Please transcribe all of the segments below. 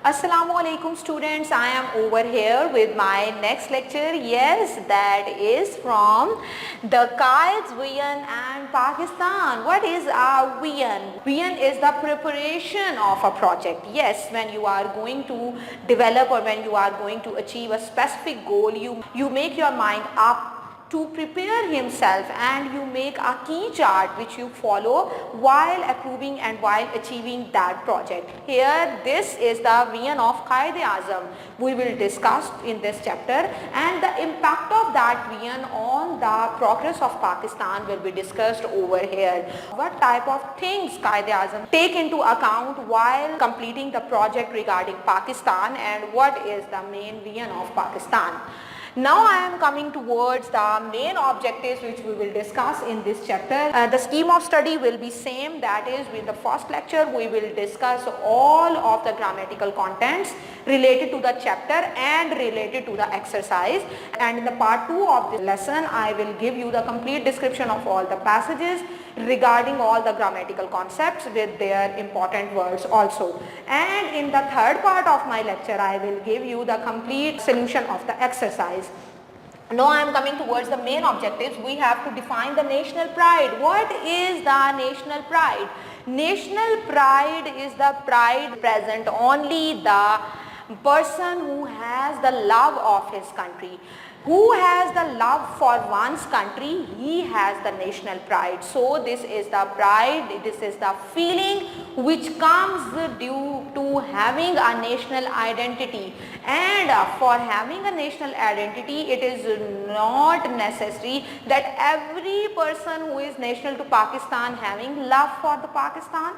Assalamu alaikum students, I am over here with my next lecture. Yes, that is from the Qaid's Vian and Pakistan. What is a Vian? Vian is the preparation of a project. Yes, when you are going to develop or when you are going to achieve a specific goal, you make your mind up to prepare himself and you make a key chart which you follow while approving and while achieving that project. Here this is the vision of Qaid-e-Azam we will discuss in this chapter, and the impact of that vision on the progress of Pakistan will be discussed over here. What type of things Qaid-e-Azam take into account while completing the project regarding Pakistan, and what is the main vision of Pakistan. Now I am coming towards the main objectives which we will discuss in this chapter. The scheme of study will be same, that is, with the first lecture we will discuss all of the grammatical contents related to the chapter and related to the exercise, and in the part 2 of the lesson I will give you the complete description of all the passages regarding all the grammatical concepts with their important words also, and in the third part of my lecture I will give you the complete solution of the exercise. Now I am coming towards the main objectives. We have to define the national pride. What is the national pride? National pride is the pride present only the person who has the love of his country. Who has the love for one's country, he has the national pride. So this is the pride, this is the feeling which comes due to having a national identity. And for having a national identity, it is not necessary that every person who is national to Pakistan having love for the Pakistan.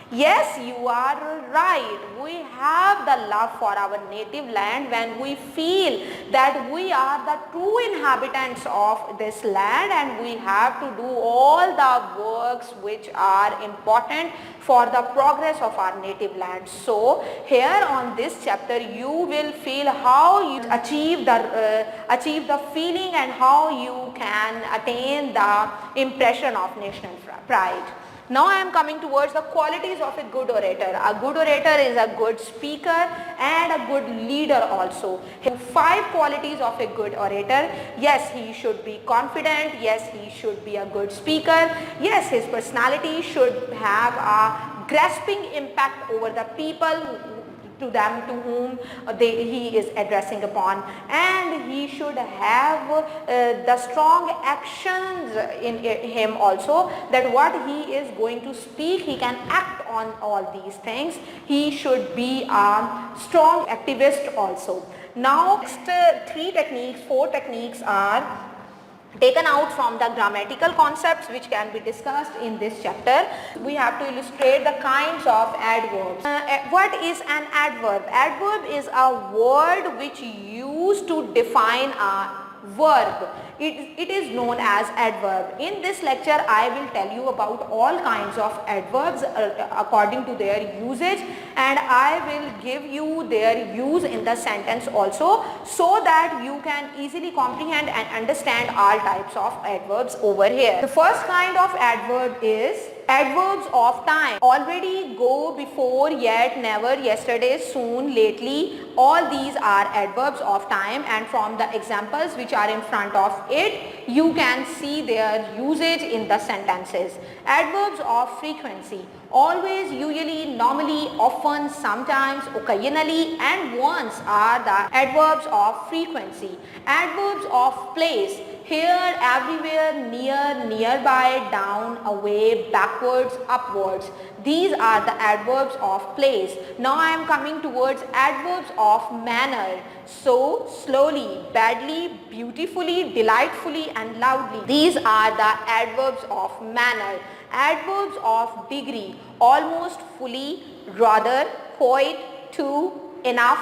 Yes, you are right. We have the love for our native land when we feel that we are the true inhabitants of this land, and we have to do all the works which are important for the progress of our native land. So here on this chapter you will feel how you achieve the feeling and how you can attain the impression of national pride. Now I am coming towards the qualities of a good orator. A good orator is a good speaker and a good leader also. 5 qualities of a good orator. Yes, he should be confident. Yes, he should be a good speaker. Yes, his personality should have a grasping impact over the people to them to whom he is addressing upon, and he should have the strong actions in him also, that what he is going to speak he can act on all these things. He should be a strong activist also. Now next 4 techniques are taken out from the grammatical concepts which can be discussed in this chapter. We have to illustrate the kinds of adverbs. What is an adverb? Adverb is a word which used to define a verb. It is known as adverb. In this lecture I will tell you about all kinds of adverbs according to their usage, and I will give you their use in the sentence also, so that you can easily comprehend and understand all types of adverbs over here. The first kind of adverb is adverbs of time. Already, go, before, yet, never, yesterday, soon, lately. All these are adverbs of time, and from the examples which are in front of it, you can see their usage in the sentences. Adverbs of frequency. Always, usually, normally, often, sometimes, occasionally, and once are the adverbs of frequency. Adverbs of place. Here, everywhere, near, nearby, down, away, backwards, upwards. These are the adverbs of place. Now I am coming towards adverbs of manner. So, slowly, badly, beautifully, delightfully, and loudly. These are the adverbs of manner. Adverbs of degree. Almost, fully, rather, quite, to, enough,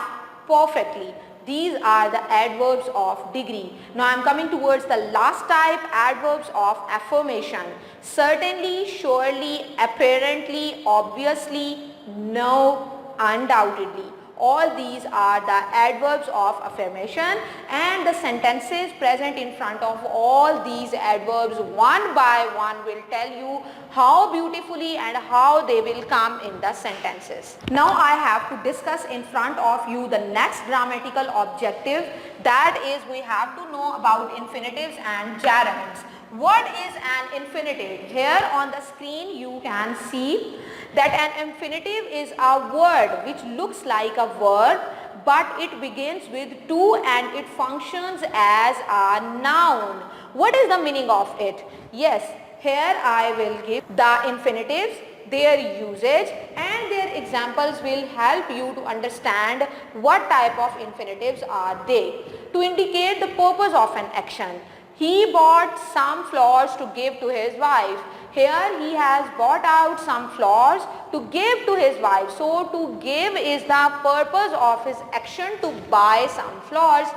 perfectly. These are the adverbs of degree. Now I am coming towards the last type, adverbs of affirmation. Certainly, surely, apparently, obviously, no, undoubtedly. All these are the adverbs of affirmation, and the sentences present in front of all these adverbs one by one will tell you how beautifully and how they will come in the sentences. Now I have to discuss in front of you the next grammatical objective, that is we have to know about infinitives and gerunds. What is an infinitive? Here on the screen you can see that an infinitive is a word which looks like a verb, but it begins with to and it functions as a noun. What is the meaning of it? Yes, here I will give the infinitives, their usage, and their examples will help you to understand what type of infinitives are they. To indicate the purpose of an action. He bought some flowers to give to his wife. Here he has bought out some flowers to give to his wife. So to give is the purpose of his action, to buy some flowers.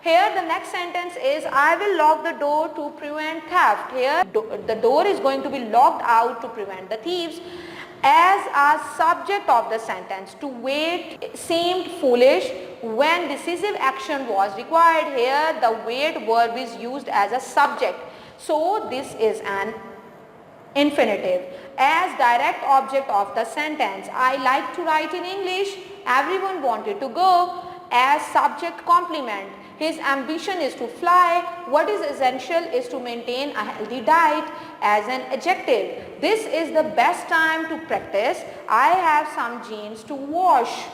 Here the next sentence is I will lock the door to prevent theft. Here the door is going to be locked out to prevent the thieves. As a subject of the sentence, to wait seemed foolish when decisive action was required. Here the wait verb is used as a subject. So this is an infinitive. As direct object of the sentence, I like to write in English. Everyone wanted to go. As subject complement, his ambition is to fly. What is essential is to maintain a healthy diet. As an adjective, this is the best time to practice. I have some jeans to wash.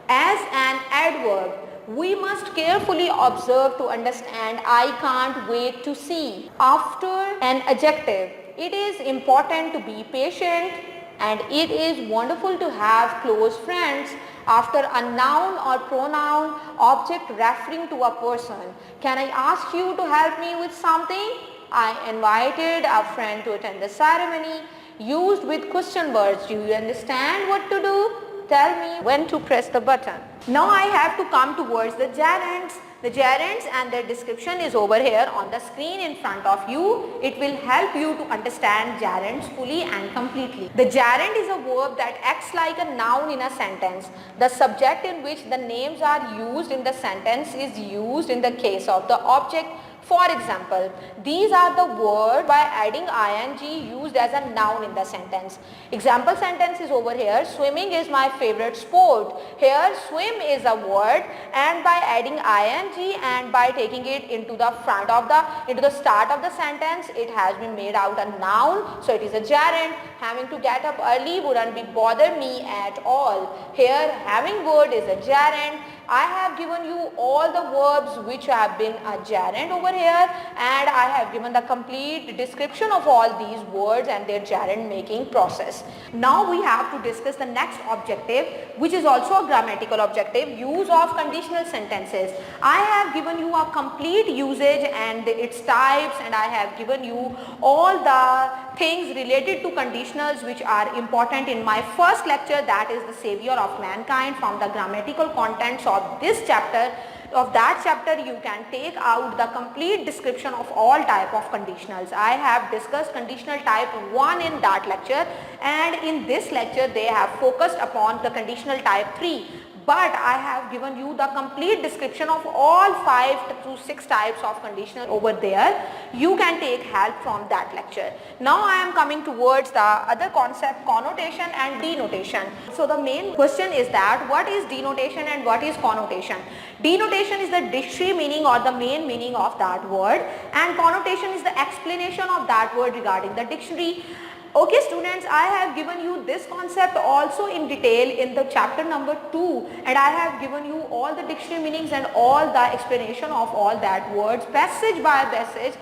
As an adverb, we must carefully observe to understand I can't wait to see. After an adjective, it is important to be patient and it is wonderful to have close friends. After a noun or pronoun, object referring to a person. Can I ask you to help me with something? I invited a friend to attend the ceremony. Used with question words. Do you understand what to do? Tell me when to press the button. Now I have to come towards the gerunds. The gerunds and their description is over here on the screen in front of you. It will help you to understand gerunds fully and completely. The gerund is a verb that acts like a noun in a sentence. The subject in which the names are used in the sentence is used in the case of the object. For example, these are the words by adding ing used as a noun in the sentence. Example sentence is over here. Swimming is my favorite sport. Here swim is a word, and by adding ing and by taking it into the start of the sentence, it has been made out a noun. So it is a gerund. Having to get up early wouldn't be bother me at all. Here having word is a gerund. I have given you all the verbs which have been a gerund over here, and I have given the complete description of all these words and their gerund making process. Now we have to discuss the next objective, which is also a grammatical objective, use of conditional sentences. I have given you a complete usage and its types, and I have given you all the things related to conditionals which are important in my first lecture, that is the savior of mankind. From the grammatical contents of this chapter, of that chapter you can take out the complete description of all type of conditionals. I have discussed conditional type 1 in that lecture, and in this lecture they have focused upon the conditional type 3. But I have given you the complete description of all 5 to 6 types of conditional over there. You can take help from that lecture. Now I am coming towards the other concept, connotation and denotation. So the main question is that what is denotation and what is connotation? Denotation is the dictionary meaning or the main meaning of that word, and connotation is the explanation of that word regarding the dictionary. Okay students, I have given you this concept also in detail in the chapter number 2, and I have given you all the dictionary meanings and all the explanation of all that words passage by passage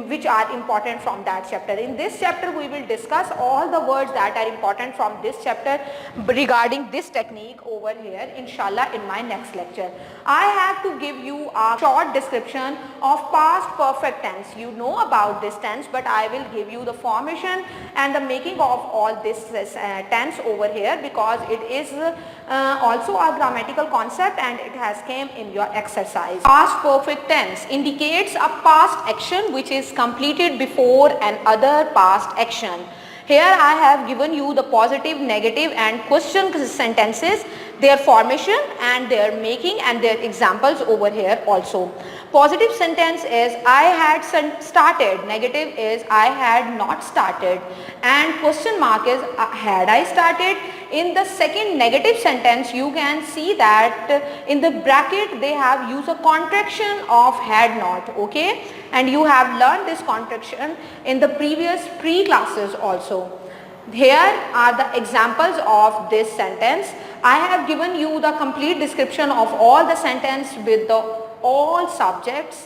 which are important from that chapter. In this chapter we will discuss all the words that are important from this chapter regarding this technique over here, inshallah, in my next lecture. I have to give you a short description of past perfect tense. You know about this tense, but I will give you the formation and the making of all this tense over here, because it is also a grammatical concept and it has came in your exercise. Past perfect tense indicates a past action which is completed before another past action. Here I have given you the positive, negative and question sentences their formation and their making and their examples over here also. Positive sentence is I had started, negative is I had not started, and question mark is had I started. In the second negative sentence you can see that in the bracket they have used a contraction of had not, okay, and you have learned this contraction in the previous pre-classes also. Here are the examples of this sentence. I have given you the complete description of all the sentence with the all subjects.